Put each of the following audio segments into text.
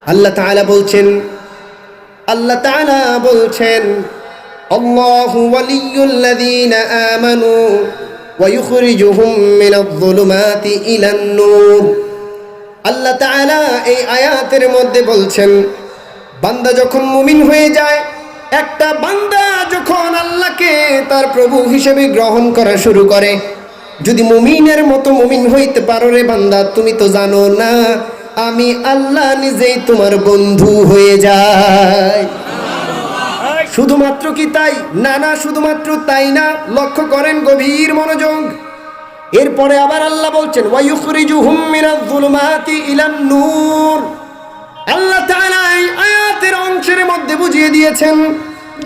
আল্লাহ তাআলা বলছেন আল্লাহু ওয়ালিয়ুল্লাযীনা আমানু ওয়া ইউখরিজুহুম মিনায-যুলুমাতি ইলান-নূর। আল্লাহ তাআলা এই আয়াতের মধ্যে বলছেন, বান্দা যখন মুমিন হয়ে যায়, একটা বান্দা যখন আল্লাহকে তার প্রভু হিসেবে গ্রহণ করা শুরু করে, যদি মুমিনের মতো মুমিন হইতে পারো রে বান্দা, তুমি তো জানো না আমি আল্লাহ নিজেই তোমার বন্ধু হয়ে যায়। শুধুমাত্র কি তাই? না, শুধুমাত্র তাই না। লক্ষ্য করেন, গভীর মনোযোগ। এরপরে আবার আল্লাহ বলছেন ওয়া ইউখরিজুহুম মিনায-যুলুমাতি ইলান-নূর। আল্লাহ তাআলা এই আয়াতের অংশের মধ্যে বুঝিয়ে দিয়েছেন,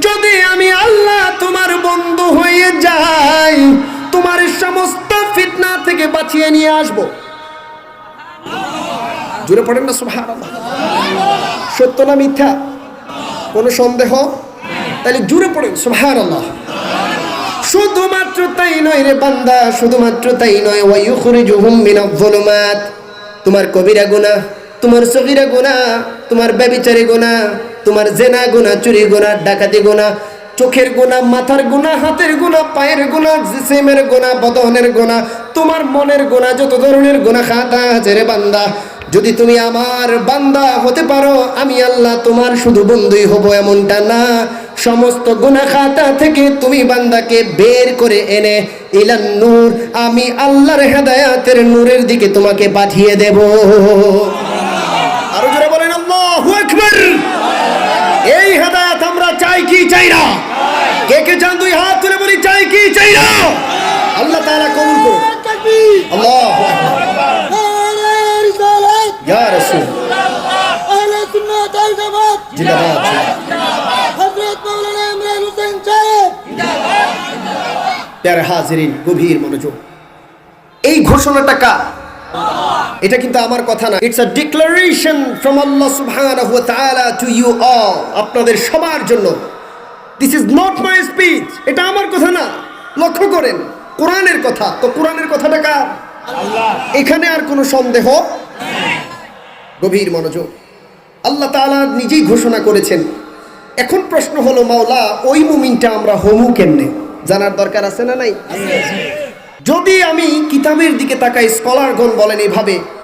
যদি আমি আল্লাহ তোমার বন্ধু হয়ে যাই, তোমার সমস্ত ফিতনা থেকে বাঁচিয়ে নিয়ে আসব। জোরে পড়েন না সুবহানাল্লাহ। সত্য না মিথ্যা? কোনো সন্দেহ? তাহলে জোরে পড়েন সুবহানাল্লাহ। শুধুমাত্র তাই নয় রে বান্দা, শুধুমাত্র তাই নয়, ওয়া ইউখরিজুহুম মিনায-যুলুমাত। তোমার কবিরা গুনাহ, তোমার সগীরা গুনাহ, তোমার ব্যভিচারী গুনাহ, তোমার জেনা গুনাহ, চুরি গুনাহ, ডাকাতি গুনাহ, চোখের গুনাহ, মাথার গুনাহ, হাতের গুনাহ, পায়ের গুনাহ, জিসমের গুনাহ, বদনের গুনাহ, তোমার মনের গুনাহ, যত ধরনের গুনাহ খাতা আছে রে বান্দা, যদি তুমি আমার বান্দা হতে পারো, আমি আল্লাহ তোমার শুধু বন্ধুই হব এমনটা না। সমস্ত গুনাহ খাতা থেকে তুমি বান্দাকে বের করে এনে ইলান নূর, আমি আল্লাহর হেদায়েতের নূরের দিকে তোমাকে পাঠিয়ে দেব। আরো জোরে বলেন আল্লাহু আকবার। এই হেদায়েত আমরা চাই কি চাই না? কে চান? দুই হাত তুলে বলি, চাই কি চাই না? আল্লাহ তাআলা কবুল করুন। আল্লাহু আকবার। ইয়া রাসূলুল্লাহ, আহলে সুন্নাত ওয়াল জামাত জিন্দাবাদ, হযরত মাওলানা ইমরান হোসেন সাহেব জিন্দাবাদ। প্যারা হাজিরিন, গভীর মনোযোগ। এই ঘোষণাটা কার? এটা কিন্তু আমার কথা না, ইটস আ ডিক্লারেশন ফ্রম আল্লাহ সুবহানাহু ওয়া তাআলা টু ইউ অল, আপনাদের সবার জন্য। This is not my speech, এটা আমার কথা না। লক্ষ্য করেন, কোরআনের কথা। তো কোরআনের কথাটা কার? আল্লাহ। এখানে আর কোনো সন্দেহ? গভীর মনোযোগ। আল্লাহ তাআলা নিজেই ঘোষণা করেছেন। এখন প্রশ্ন হলো, মাওলা ওই মুমিনটা আমরা হমু কেমনে? জানার দরকার আছে না নাই? যদি আমি কিতাবের দিকে তাকাই, স্কলারগণ বলেন এভাবে,